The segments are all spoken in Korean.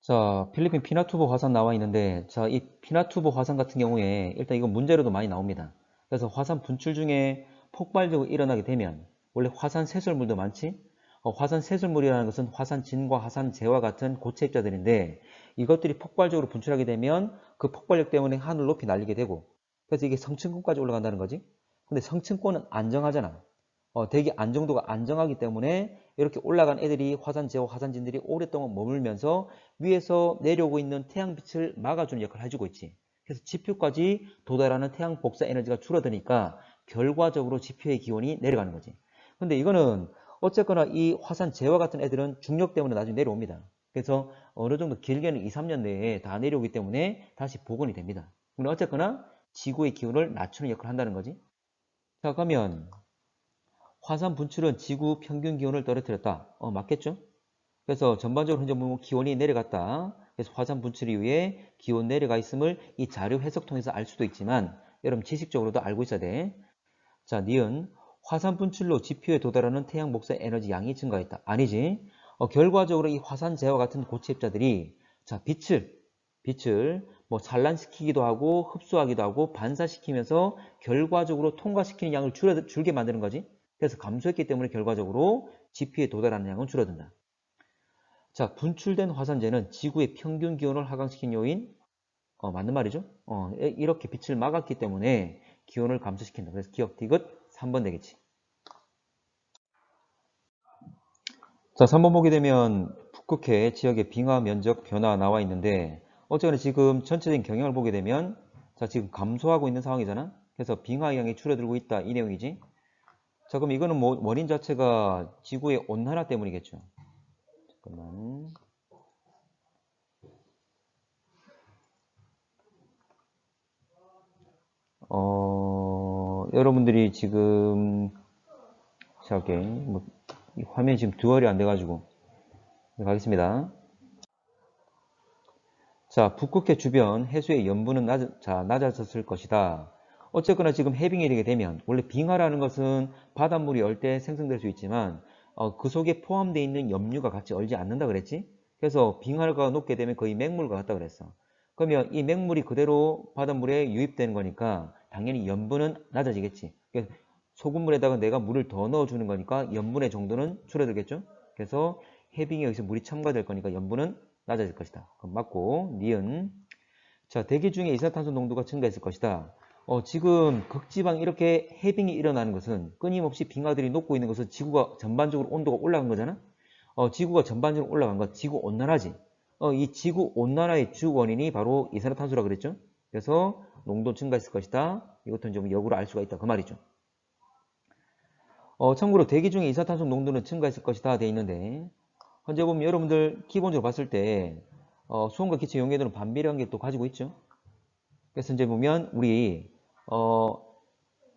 자, 필리핀 피나투보 화산 나와 있는데, 자, 이 피나투보 화산 같은 경우에 일단 이거 문제로도 많이 나옵니다. 그래서 화산 분출 중에 폭발적으로 일어나게 되면, 원래 화산 쇄설물도 많지? 화산 쇄설물이라는 것은 화산진과 화산재와 같은 고체 입자들인데, 이것들이 폭발적으로 분출하게 되면 그 폭발력 때문에 하늘 높이 날리게 되고, 그래서 이게 성층권까지 올라간다는 거지. 근데 성층권은 안정하잖아. 대기 안정도가 안정하기 때문에 이렇게 올라간 애들이 화산재와 화산진들이 오랫동안 머물면서 위에서 내려오고 있는 태양빛을 막아주는 역할을 해주고 있지. 그래서 지표까지 도달하는 태양 복사 에너지가 줄어드니까 결과적으로 지표의 기온이 내려가는 거지. 근데 이거는 어쨌거나 이 화산재와 같은 애들은 중력 때문에 나중에 내려옵니다. 그래서 어느 정도 길게는 2, 3년 내에 다 내려오기 때문에 다시 복원이 됩니다. 근데 어쨌거나 지구의 기온을 낮추는 역할을 한다는 거지. 자, 그러면 화산 분출은 지구 평균 기온을 떨어뜨렸다. 맞겠죠? 그래서 전반적으로 현재 기온이 내려갔다. 그래서 화산 분출 이후에 기온 내려가 있음을 이 자료 해석 통해서 알 수도 있지만 여러분 지식적으로도 알고 있어야 돼. 자, 니은 화산 분출로 지표에 도달하는 태양 복사 에너지 양이 증가했다. 아니지. 결과적으로 이 화산재와 같은 고체 입자들이 자, 빛을 뭐 산란시키기도 하고 흡수하기도 하고 반사시키면서 결과적으로 통과시키는 양을 줄게 만드는 거지. 그래서 감소했기 때문에 결과적으로 지표에 도달하는 양은 줄어든다. 자, 분출된 화산재는 지구의 평균 기온을 하강시킨 요인, 맞는 말이죠. 이렇게 빛을 막았기 때문에 기온을 감소시킨다. 그래서 기억 디귿 3번 되겠지. 자, 3번 보게 되면 북극해 지역의 빙하 면적 변화 나와 있는데 어쨌거나 지금 전체적인 경향을 보게 되면 자, 지금 감소하고 있는 상황이잖아. 그래서 빙하량이 줄어들고 있다 이 내용이지. 자, 그럼 이거는 뭐 원인 자체가 지구의 온난화 때문이겠죠. 잠깐만. 여러분들이 지금 시작해. 이 화면이 지금 듀얼이 안 돼가지고. 네, 가겠습니다. 자, 북극해 주변 해수의 염분은 낮아졌을 것이다. 어쨌거나 지금 해빙이 되게 되면, 원래 빙하라는 것은 바닷물이 얼 때 생성될 수 있지만, 그 속에 포함되어 있는 염류가 같이 얼지 않는다 그랬지? 그래서 빙하가 녹게 되면 거의 맹물과 같다 그랬어. 그러면 이 맹물이 그대로 바닷물에 유입되는 거니까, 당연히 염분은 낮아지겠지. 그래서 소금물에다가 내가 물을 더 넣어주는 거니까 염분의 정도는 줄어들겠죠? 그래서 해빙에 여기서 물이 첨가될 거니까 염분은 낮아질 것이다. 그럼 맞고, 니은. 자, 대기 중에 이산탄소 농도가 증가했을 것이다. 지금 극지방 이렇게 해빙이 일어나는 것은 끊임없이 빙하들이 녹고 있는 것은 지구가 전반적으로 온도가 올라간 거잖아? 지구가 전반적으로 올라간 거, 지구 온난화지. 이 지구 온난화의 주 원인이 바로 이산화탄소라 그랬죠? 그래서 농도 증가했을 것이다. 이것도 좀 역으로 알 수가 있다. 그 말이죠. 참고로 대기 중에 이산탄소 농도는 증가했을 것이다 돼 있는데 현재 보면 여러분들 기본적으로 봤을 때 수온과 기체 용해도는 반비례한 게 또 가지고 있죠. 그래서 이제 보면 우리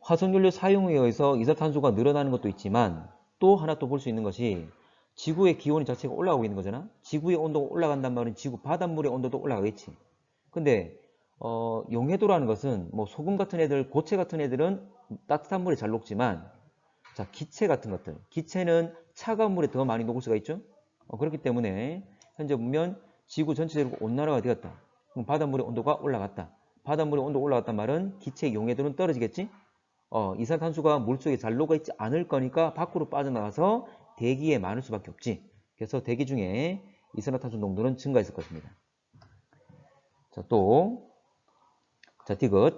화석연료 사용에 의해서 이산탄소가 늘어나는 것도 있지만 또 하나 또 볼 수 있는 것이 지구의 기온 자체가 올라가고 있는 거잖아. 지구의 온도가 올라간단 말은 지구 바닷물의 온도도 올라가겠지. 근데 용해도라는 것은 뭐 소금 같은 애들, 고체 같은 애들은 따뜻한 물에 잘 녹지만 자, 기체 같은 것들. 기체는 차가운 물에 더 많이 녹을 수가 있죠. 그렇기 때문에 현재 보면 지구 전체적으로 온난화가 되었다. 그럼 바닷물의 온도가 올라갔다. 바닷물의 온도가 올라갔단 말은 기체의 용해도는 떨어지겠지. 이산탄소가 물속에 잘 녹아있지 않을 거니까 밖으로 빠져나가서 대기에 많을 수밖에 없지. 그래서 대기 중에 이산화탄소 농도는 증가했을 것입니다. 자, 또, 자, 디귿.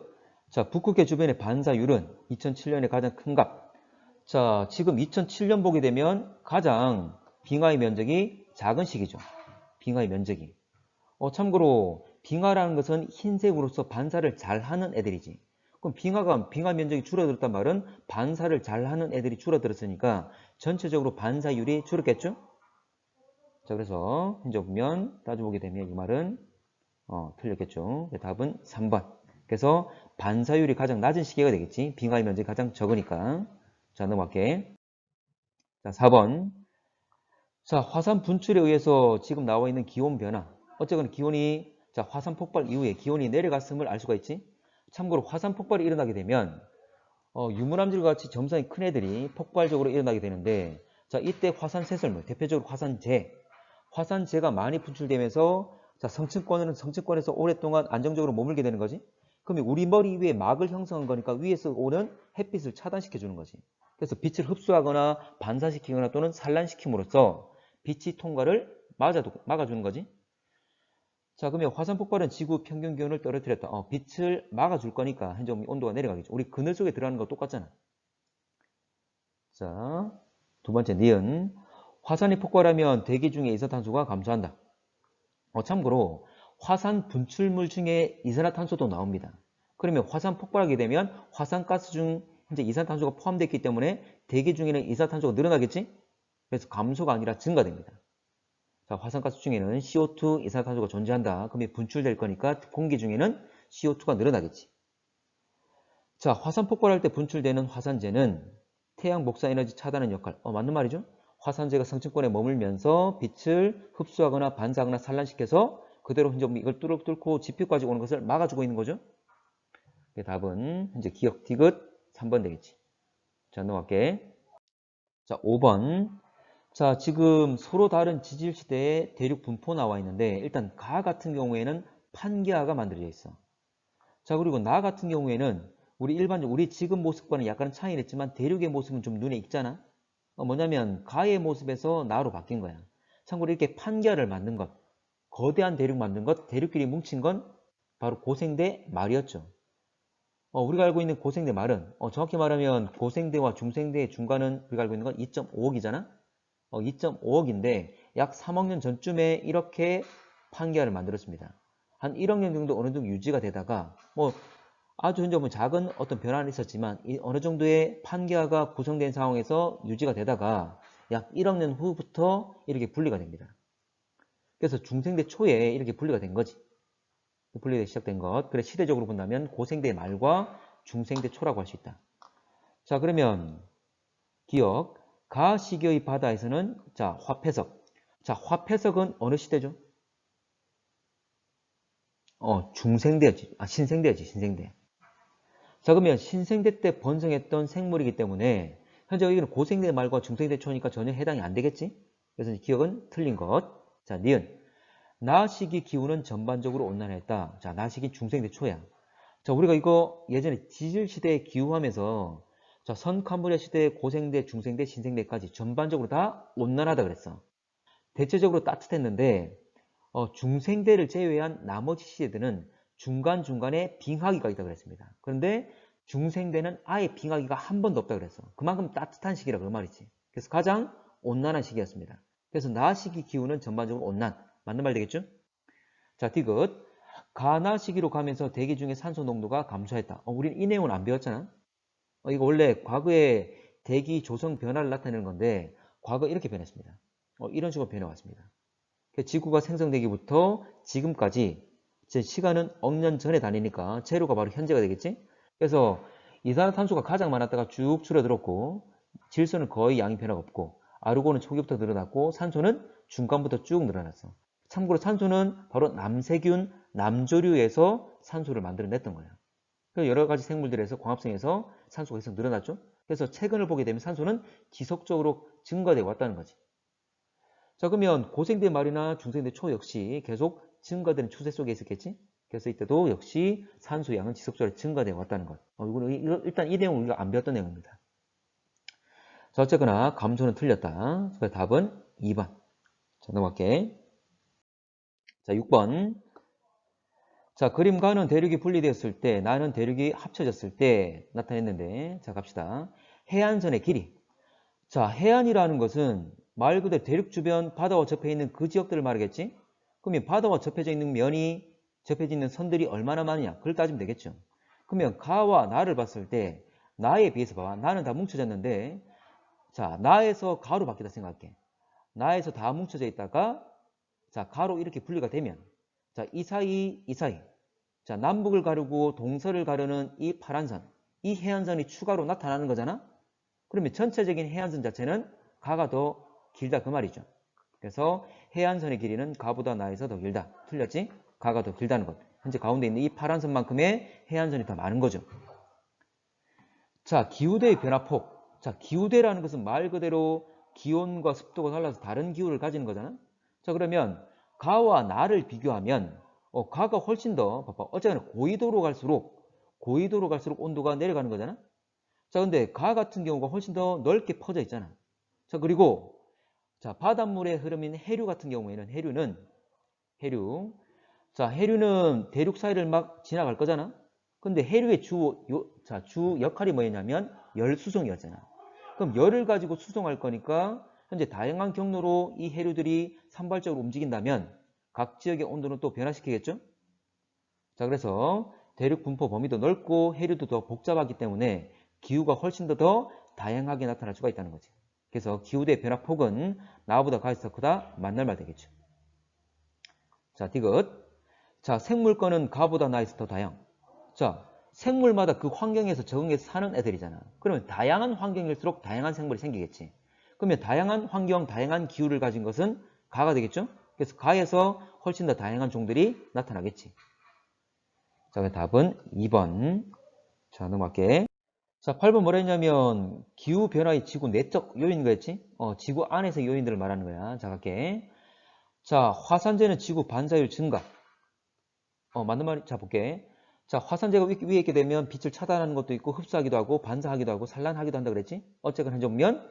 자, 북극해 주변의 반사율은 2007년에 가장 큰 값. 자, 지금 2007년 보게 되면 가장 빙하의 면적이 작은 시기죠. 빙하의 면적이. 참고로 빙하라는 것은 흰색으로서 반사를 잘하는 애들이지. 그럼 빙하 면적이 줄어들었단 말은 반사를 잘하는 애들이 줄어들었으니까 전체적으로 반사율이 줄었겠죠? 자, 그래서 현재 보면 따져보게 되면 이 말은 틀렸겠죠. 답은 3번. 그래서 반사율이 가장 낮은 시기가 되겠지. 빙하의 면적이 가장 적으니까. 자, 넘어갈게. 자, 4번. 자, 화산 분출에 의해서 지금 나와 있는 기온 변화. 어쨌거나 기온이, 자, 화산 폭발 이후에 기온이 내려갔음을 알 수가 있지. 참고로 화산 폭발이 일어나게 되면, 유물암질과 같이 점성이 큰 애들이 폭발적으로 일어나게 되는데, 자, 이때 화산 쇄설물, 대표적으로 화산재가 많이 분출되면서 자, 성층권은 성층권에서 오랫동안 안정적으로 머물게 되는 거지. 그러면 우리 머리 위에 막을 형성한 거니까 위에서 오는 햇빛을 차단시켜 주는 거지. 그래서 빛을 흡수하거나 반사시키거나 또는 산란시킴으로써 빛이 통과를 막아주는 거지. 자, 그러면 화산 폭발은 지구 평균 기온을 떨어뜨렸다. 빛을 막아줄 거니까 현재 온도가 내려가겠죠. 우리 그늘 속에 들어가는 거 똑같잖아. 자, 두 번째 니은. 화산이 폭발하면 대기 중에 이산탄소가 감소한다. 참고로 화산 분출물 중에 이산화탄소도 나옵니다. 그러면 화산 폭발하게 되면 화산가스 중 현재 이산탄소가 포함되어 있기 때문에 대기 중에는 이산탄소가 늘어나겠지? 그래서 감소가 아니라 증가됩니다. 자, 화산가스 중에는 CO2, 이산화탄소가 존재한다. 그러면 분출될 거니까 공기 중에는 CO2가 늘어나겠지. 자, 화산 폭발할 때 분출되는 화산재는 태양 복사 에너지 차단하는 역할. 맞는 말이죠? 화산재가 성층권에 머물면서 빛을 흡수하거나 반사하거나 산란시켜서 그대로 현재 이걸 뚫고 지표까지 오는 것을 막아주고 있는 거죠. 답은 현재 기억 디귿 3번 되겠지. 자, 넘어갈게. 자, 5번. 자, 지금 서로 다른 지질 시대의 대륙 분포 나와 있는데 일단 가 같은 경우에는 판기하가 만들어져 있어. 자, 그리고 나 같은 경우에는 우리 지금 모습과는 약간은 차이는 있지만 대륙의 모습은 좀 눈에 익잖아. 뭐냐면 가의 모습에서 나로 바뀐 거야. 참고로 이렇게 판기하를 만든 것, 거대한 대륙 만든 것, 대륙끼리 뭉친 건 바로 고생대 말이었죠. 우리가 알고 있는 고생대 말은 정확히 말하면 고생대와 중생대의 중간은 우리가 알고 있는 건 2.5억이잖아. 2.5억인데 약 3억 년 전쯤에 이렇게 판기하를 만들었습니다. 한 1억 년 정도 어느 정도 유지가 되다가 아주 현재 작은 어떤 변화는 있었지만 어느 정도의 판기하가 구성된 상황에서 유지가 되다가 약 1억 년 후부터 이렇게 분리가 됩니다. 그래서 중생대 초에 이렇게 분리가 된 거지. 분리가 시작된 것. 그래 시대적으로 본다면 고생대 말과 중생대 초라고 할 수 있다. 자, 그러면 기억. 가시기의 바다에서는 자, 화폐석. 자, 화폐석은 어느 시대죠? 중생대였지. 신생대였지. 신생대. 자, 그러면 신생대 때 번성했던 생물이기 때문에 현재 여기는 고생대 말과 중생대 초니까 전혀 해당이 안 되겠지? 그래서 기억은 틀린 것. 자, 니은. 나시기 기후는 전반적으로 온난했다. 자, 나시기 중생대 초야. 자, 우리가 이거 예전에 지질시대 기후하면서 자, 선캄브리아 시대 고생대, 중생대, 신생대까지 전반적으로 다 온난하다 그랬어. 대체적으로 따뜻했는데 중생대를 제외한 나머지 시대들은 중간중간에 빙하기가 있다고 그랬습니다. 그런데 중생대는 아예 빙하기가 한 번도 없다고 그랬어. 그만큼 따뜻한 시기라 그 말이지. 그래서 가장 온난한 시기였습니다. 그래서 나시기 기후는 전반적으로 온난. 맞는 말 되겠죠? 자, 디귿. 가나 시기로 가면서 대기 중에 산소 농도가 감소했다. 우리는 이 내용은 안 배웠잖아. 이거 원래 과거에 대기 조성 변화를 나타내는 건데 과거 이렇게 변했습니다. 이런 식으로 변해왔습니다. 지구가 생성되기부터 지금까지 제 시간은 억 년 전에 다니니까 제로가 바로 현재가 되겠지? 그래서 이산화탄소가 가장 많았다가 쭉 줄어들었고 질소는 거의 양이 변화가 없고 아르곤은 초기부터 늘어났고 산소는 중간부터 쭉 늘어났어. 참고로 산소는 바로 남세균, 남조류에서 산소를 만들어냈던 거야. 여러 가지 생물들에서 광합성에서 산소가 계속 늘어났죠. 그래서 최근을 보게 되면 산소는 지속적으로 증가되어 왔다는 거지. 자, 그러면 고생대 말이나 중생대 초 역시 계속 증가되는 추세 속에 있었겠지? 그래서 이때도 역시 산소 양은 지속적으로 증가되어 왔다는 것. 일단 이 내용은 우리가 안 배웠던 내용입니다. 자, 어쨌거나 감소는 틀렸다. 그래서 답은 2번. 자, 넘어갈게. 자, 6번. 자, 그림과는 대륙이 분리되었을 때, 나는 대륙이 합쳐졌을 때 나타냈는데, 자, 갑시다. 해안선의 길이. 자, 해안이라는 것은 말 그대로 대륙 주변 바다와 접해 있는 그 지역들을 말하겠지? 그러면 바다와 접해져 있는 면이, 접해져 있는 선들이 얼마나 많으냐? 그걸 따지면 되겠죠. 그러면 가와 나를 봤을 때, 나에 비해서 봐봐. 나는 다 뭉쳐졌는데, 자, 나에서 가로 바뀌다 생각할게. 나에서 다 뭉쳐져 있다가, 자, 가로 이렇게 분리가 되면, 자, 이 사이, 이 사이. 자, 남북을 가르고 동서를 가르는 이 파란 선. 이 해안선이 추가로 나타나는 거잖아? 그러면 전체적인 해안선 자체는 가가 더 길다 그 말이죠. 그래서 해안선의 길이는 가보다 나에서 더 길다. 틀렸지? 가가 더 길다는 것. 현재 가운데 있는 이 파란 선만큼의 해안선이 더 많은 거죠. 자, 기후대의 변화폭. 자, 기후대라는 것은 말 그대로 기온과 습도가 달라서 다른 기후를 가지는 거잖아. 자, 그러면 가와 나를 비교하면 가가 훨씬 더 봐봐. 어쨌거나 고緯도로 갈수록 온도가 내려가는 거잖아. 자, 근데 가 같은 경우가 훨씬 더 넓게 퍼져 있잖아. 자, 그리고 자, 바닷물의 흐름인 해류 같은 경우에는 해류. 자, 해류는 대륙 사이를 막 지나갈 거잖아. 근데 해류의 주 역할이 뭐였냐면 열 수송이었잖아. 그럼 열을 가지고 수송할 거니까 현재 다양한 경로로 이 해류들이 산발적으로 움직인다면 각 지역의 온도는 또 변화시키겠죠? 자, 그래서 대륙 분포 범위도 넓고 해류도 더 복잡하기 때문에 기후가 훨씬 더 다양하게 나타날 수가 있다는 거지. 그래서 기후대 변화폭은 나보다 가에서 더 크다? 맞는 말 되겠죠. 자, 디귿. 자, 생물권은 가보다 나에서 더 다양. 자, 생물마다 그 환경에서 적응해서 사는 애들이잖아. 그러면 다양한 환경일수록 다양한 생물이 생기겠지. 그러면 다양한 환경, 다양한 기후를 가진 것은 가가 되겠죠? 그래서 가에서 훨씬 더 다양한 종들이 나타나겠지. 자, 답은 2번. 자, 넘어갈게. 자, 8번 뭐라 했냐면 기후변화의 지구 내적 요인인 거였지? 지구 안에서 요인들을 말하는 거야. 자, 갈게. 자, 화산재는 지구 반사율 증가. 맞는 말이, 자, 볼게. 자, 화산재가 위에 있게 되면 빛을 차단하는 것도 있고 흡수하기도 하고 반사하기도 하고 산란하기도 한다 그랬지? 어쨌거나 한정면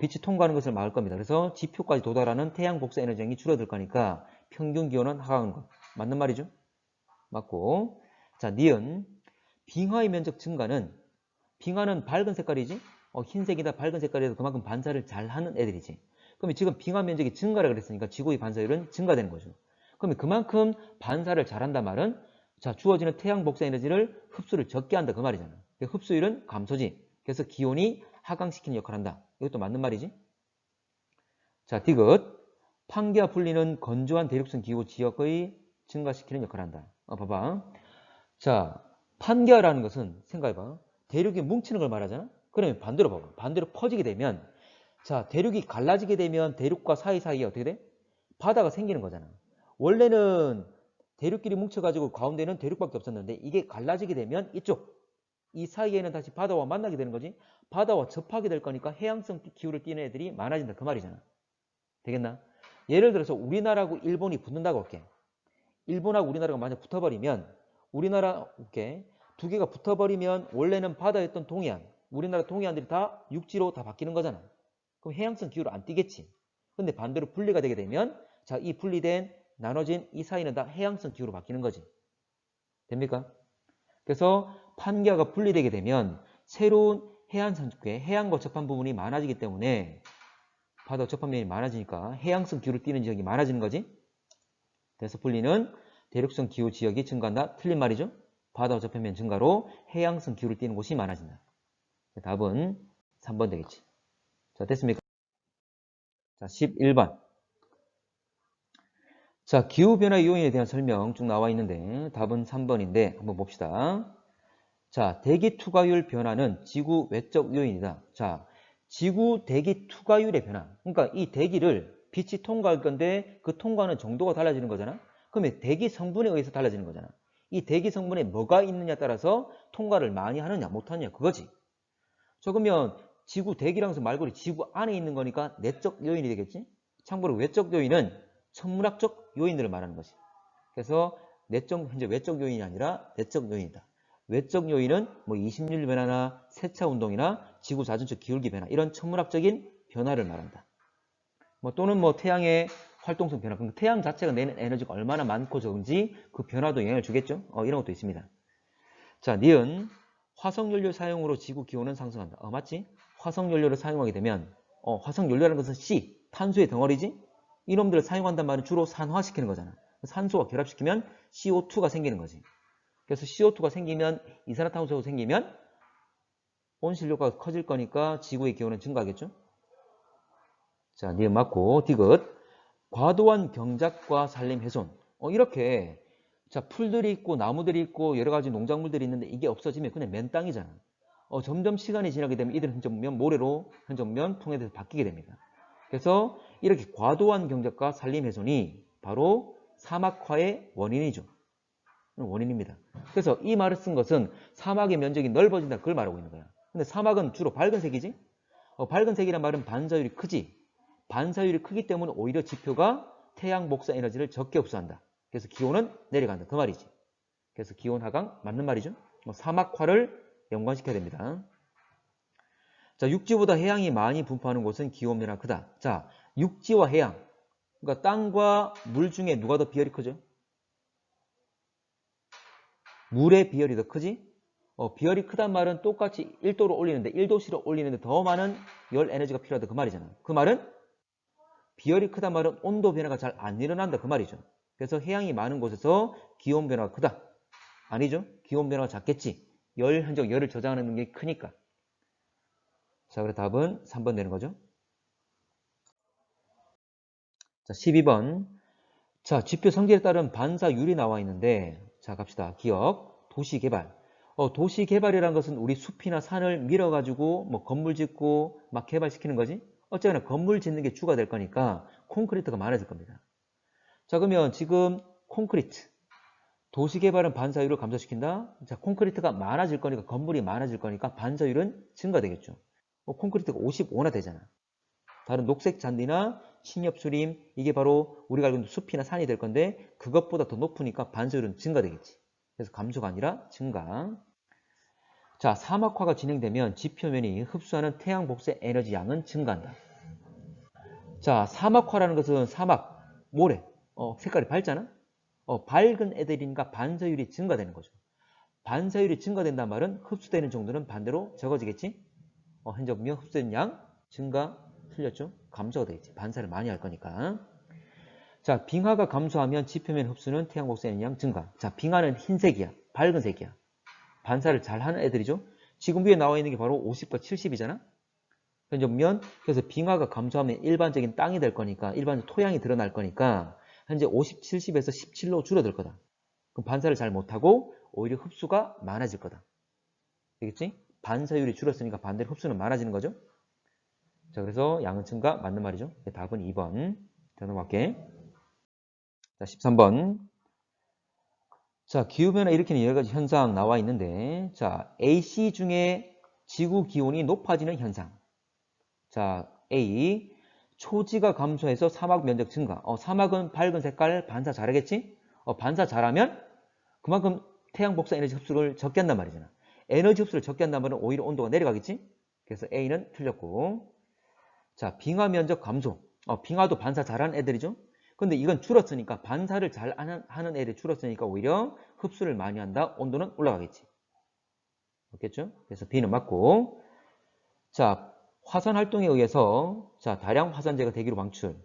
빛이 통과하는 것을 막을 겁니다. 그래서 지표까지 도달하는 태양 복사 에너지량이 줄어들 거니까 평균 기온은 하강하는 것. 맞는 말이죠? 맞고. 자, 니은. 빙하의 면적 증가는 빙하는 밝은 색깔이지? 흰색이다 밝은 색깔이라서 그만큼 반사를 잘하는 애들이지. 그러면 지금 빙하 면적이 증가라 그랬으니까 지구의 반사율은 증가되는 거죠. 그러면 그만큼 반사를 잘한단 말은 자, 주어지는 태양 복사 에너지를 흡수를 적게 한다 그 말이잖아. 흡수율은 감소지. 그래서 기온이 하강시키는 역할을 한다. 이것도 맞는 말이지. 자, 디귿. 판기와 분리는 건조한 대륙성 기후 지역의 증가시키는 역할을 한다. 봐봐. 자, 판기화라는 것은 생각해봐. 대륙이 뭉치는 걸 말하잖아. 그러면 반대로 봐봐. 반대로 퍼지게 되면 자, 대륙이 갈라지게 되면 대륙과 사이사이에 어떻게 돼? 바다가 생기는 거잖아. 원래는 대륙끼리 뭉쳐가지고 가운데는 대륙밖에 없었는데 이게 갈라지게 되면 이 사이에는 다시 바다와 만나게 되는 거지. 바다와 접하게 될 거니까 해양성 기후를 띠는 애들이 많아진다 그 말이잖아. 되겠나? 예를 들어서 우리나라하고 일본이 붙는다고 할게. 일본하고 우리나라가 만약 붙어버리면 우리나라 이렇게 두 개가 붙어버리면 원래는 바다였던 동해안, 우리나라 동해안들이 다 육지로 다 바뀌는 거잖아. 그럼 해양성 기후를 안 띠겠지. 근데 반대로 분리가 되게 되면 자, 이 분리된 나눠진 이 사이는 다 해양성 기후로 바뀌는 거지. 됩니까? 그래서 판기화가 분리되게 되면 새로운 해안과 접한 부분이 많아지기 때문에 바다와 접한 면이 많아지니까 해양성 기후를 띠는 지역이 많아지는 거지. 그래서 분리는 대륙성 기후 지역이 증가한다. 틀린 말이죠. 바다와 접해면 증가로 해양성 기후를 띠는 곳이 많아진다. 답은 3번 되겠지. 자, 됐습니까? 자, 11번. 자, 기후변화 요인에 대한 설명 쭉 나와 있는데 답은 3번인데 한번 봅시다. 자, 대기 투과율 변화는 지구 외적 요인이다. 자, 지구 대기 투과율의 변화. 그러니까 이 대기를 빛이 통과할 건데 그 통과하는 정도가 달라지는 거잖아. 그러면 대기 성분에 의해서 달라지는 거잖아. 이 대기 성분에 뭐가 있느냐에 따라서 통과를 많이 하느냐 못하느냐 그거지. 저 그러면 지구 대기라면서 말고리 지구 안에 있는 거니까 내적 요인이 되겠지. 참고로 외적 요인은 천문학적 요인들을 말하는 것이. 그래서 현재 외적 요인이 아니라 내적 요인이다. 외적 요인은 뭐 이심률 변화나 세차 운동이나 지구 자전적 기울기 변화 이런 천문학적인 변화를 말한다. 또는 태양의 활동성 변화. 그러니까 태양 자체가 내는 에너지가 얼마나 많고 적은지 그 변화도 영향을 주겠죠. 이런 것도 있습니다. 자, 니은 화석연료 사용으로 지구 기온은 상승한다. 맞지? 화석연료를 사용하게 되면 화석연료라는 것은 C, 탄소의 덩어리지? 이놈들을 사용한단 말은 주로 산화시키는 거잖아. 산소와 결합시키면 CO2가 생기는 거지. 그래서 CO2가 생기면 이산화탄소가 생기면 온실효과가 커질 거니까 지구의 기온은 증가하겠죠. 자, 니은 맞고 디귿. 과도한 경작과 산림 훼손. 이렇게 자, 풀들이 있고 나무들이 있고 여러 가지 농작물들이 있는데 이게 없어지면 그냥 맨 땅이잖아. 점점 시간이 지나게 되면 이들은 현저면 모래로 현저면 풍해돼서 바뀌게 됩니다. 그래서 이렇게 과도한 경작과 산림 훼손이 바로 사막화의 원인이죠. 원인입니다. 그래서 이 말을 쓴 것은 사막의 면적이 넓어진다 그걸 말하고 있는 거야. 근데 사막은 주로 밝은 색이지? 밝은 색이란 말은 반사율이 크지. 반사율이 크기 때문에 오히려 지표가 태양 복사 에너지를 적게 흡수한다. 그래서 기온은 내려간다. 그 말이지. 그래서 기온 하강 맞는 말이죠. 사막화를 연관시켜야 됩니다. 자, 육지보다 해양이 많이 분포하는 곳은 기온 변화가 크다. 자, 육지와 해양. 그러니까 땅과 물 중에 누가 더 비율이 크죠? 물의 비율이 더 크지? 비율이 크단 말은 똑같이 1도로 올리는데 1도씨로 올리는데 더 많은 열 에너지가 필요하다. 그 말이잖아. 그 말은 비율이 크단 말은 온도 변화가 잘 안 일어난다. 그 말이죠. 그래서 해양이 많은 곳에서 기온 변화가 크다. 아니죠? 기온 변화가 작겠지. 열을 저장하는 능력이 크니까. 자, 그래서 답은 3번 되는 거죠. 자, 12번. 자, 지표 성질에 따른 반사율이 나와 있는데, 자, 갑시다. 기억, 도시개발. 도시개발이란 것은 우리 숲이나 산을 밀어가지고 뭐 건물 짓고 막 개발시키는 거지? 어쨌거나 건물 짓는 게 주가 될 거니까 콘크리트가 많아질 겁니다. 자, 그러면 지금 콘크리트. 도시개발은 반사율을 감소시킨다? 자, 콘크리트가 많아질 거니까, 건물이 많아질 거니까 반사율은 증가되겠죠. 콘크리트가 55나 되잖아. 다른 녹색 잔디나 신엽수림, 이게 바로 우리가 알고 있는 숲이나 산이 될 건데 그것보다 더 높으니까 반사율은 증가되겠지. 그래서 감소가 아니라 증가. 자, 사막화가 진행되면 지표면이 흡수하는 태양 복사 에너지 양은 증가한다. 자, 사막화라는 것은 사막, 모래, 색깔이 밝잖아? 밝은 애들이니까 반사율이 증가되는 거죠. 반사율이 증가된다는 말은 흡수되는 정도는 반대로 적어지겠지? 현재 보면 흡수된 양 증가, 틀렸죠? 감소가 되겠지. 반사를 많이 할 거니까. 자, 빙하가 감소하면 지표면 흡수는 태양 복사 에너지 양 증가. 자, 빙하는 흰색이야. 밝은 색이야. 반사를 잘 하는 애들이죠. 지금 위에 나와 있는 게 바로 50과 70이잖아? 현재 보면 그래서 빙하가 감소하면 일반적인 땅이 될 거니까 일반 토양이 드러날 거니까 현재 50, 70에서 17로 줄어들 거다. 그럼 반사를 잘 못하고 오히려 흡수가 많아질 거다. 되겠지? 반사율이 줄었으니까 반대로 흡수는 많아지는 거죠. 자, 그래서 양은 증가 맞는 말이죠. 답은 2번. 자, 넘어갈게. 자, 13번. 자, 기후변화 일으키는 여러 가지 현상 나와 있는데, 자, AC 중에 지구 기온이 높아지는 현상. 자, A. 초지가 감소해서 사막 면적 증가. 사막은 밝은 색깔 반사 잘하겠지? 반사 잘하면 그만큼 태양 복사 에너지 흡수를 적게 한단 말이잖아. 에너지 흡수를 적게 한다면 오히려 온도가 내려가겠지? 그래서 A는 틀렸고. 자, 빙하 면적 감소. 빙하도 반사 잘하는 애들이죠? 근데 이건 줄었으니까 반사를 잘 하는 애들이 줄었으니까 오히려 흡수를 많이 한다. 온도는 올라가겠지. 맞겠죠? 그래서 B는 맞고. 자, 화산 활동에 의해서 자, 다량 화산재가 대기로 방출.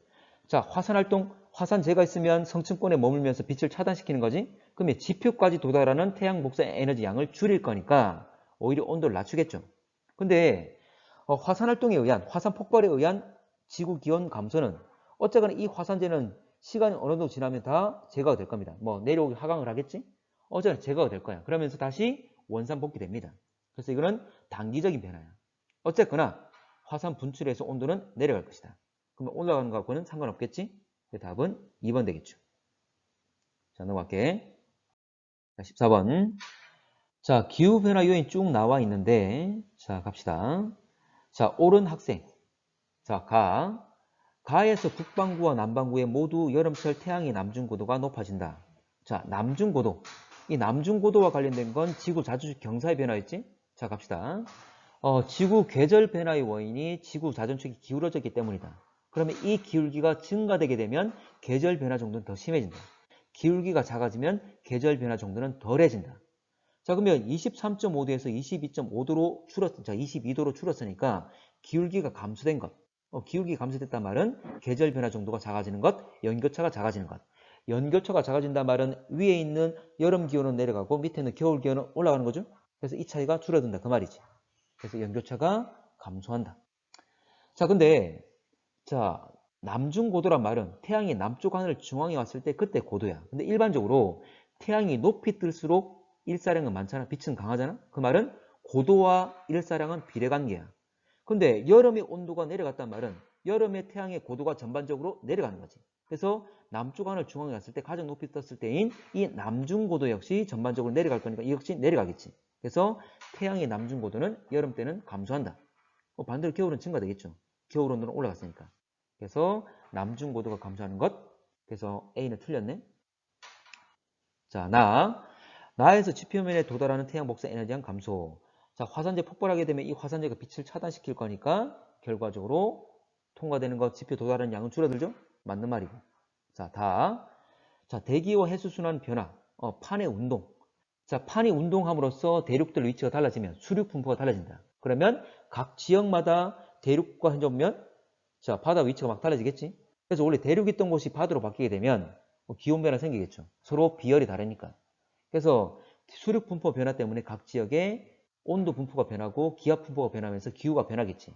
자, 화산 활동, 화산재가 있으면 성층권에 머물면서 빛을 차단시키는 거지? 그러면 지표까지 도달하는 태양 복사 에너지 양을 줄일 거니까 오히려 온도를 낮추겠죠. 근데 화산 활동에 의한, 화산 폭발에 의한 지구 기온 감소는 어쨌거나 이 화산재는 시간이 어느 정도 지나면 다 제거가 될 겁니다. 뭐 내려오기 하강을 하겠지? 어쨌거나 제거가 될 거야. 그러면서 다시 원산 복귀됩니다. 그래서 이거는 단기적인 변화야. 어쨌거나 화산 분출해서 온도는 내려갈 것이다. 그러면 올라가는 것과는 상관없겠지? 답은 2번 되겠죠. 자, 넘어갈게. 자, 14번. 자, 기후변화 요인 쭉 나와 있는데, 자, 갑시다. 자, 옳은 학생. 자, 가에서 북반구와 남반구에 모두 여름철 태양의 남중고도가 높아진다. 자, 남중고도. 이 남중고도와 관련된 건 지구 자주축 경사의 변화였지? 자, 갑시다. 지구 계절 변화의 원인이 지구 자전축이 기울어졌기 때문이다. 그러면 이 기울기가 증가되게 되면 계절 변화 정도는 더 심해진다. 기울기가 작아지면 계절 변화 정도는 덜해진다. 자, 그러면 23.5도에서 22.5도로 자, 22도로 줄었으니까 기울기가 감소된 것. 기울기가 감소됐단 말은 계절 변화 정도가 작아지는 것, 연교차가 작아지는 것. 연교차가 작아진단 말은 위에 있는 여름 기온은 내려가고 밑에 있는 겨울 기온은 올라가는 거죠. 그래서 이 차이가 줄어든다 그 말이지. 그래서 연교차가 감소한다. 자, 근데 자, 남중고도란 말은 태양이 남쪽 하늘 중앙에 왔을 때 그때 고도야. 근데 일반적으로 태양이 높이 뜰수록 일사량은 많잖아. 빛은 강하잖아. 그 말은 고도와 일사량은 비례관계야. 근데 여름의 온도가 내려갔단 말은 여름의 태양의 고도가 전반적으로 내려가는 거지. 그래서 남쪽 하늘 중앙에 왔을 때 가장 높이 떴을 때인 이 남중고도 역시 전반적으로 내려갈 거니까 이 역시 내려가겠지. 그래서 태양의 남중고도는 여름 때는 감소한다. 반대로 겨울은 증가되겠죠. 겨울 온도는 올라갔으니까. 그래서 남중고도가 감소하는 것 그래서 A는 틀렸네. 자, 나에서 지표면에 도달하는 태양 복사 에너지량 감소. 자, 화산재 폭발하게 되면 이 화산재가 빛을 차단시킬 거니까 결과적으로 통과되는 것 지표 도달하는 양은 줄어들죠? 맞는 말이고. 자, 자, 대기와 해수순환 변화. 판의 운동. 자, 판이 운동함으로써 대륙들 위치가 달라지면 수륙 분포가 달라진다. 그러면 각 지역마다 대륙과 해저면 자, 바다 위치가 막 달라지겠지? 그래서 원래 대륙 있던 곳이 바다로 바뀌게 되면 기온 변화 생기겠죠. 서로 비열이 다르니까. 그래서 수륙 분포 변화 때문에 각 지역의 온도 분포가 변하고 기압 분포가 변하면서 기후가 변하겠지.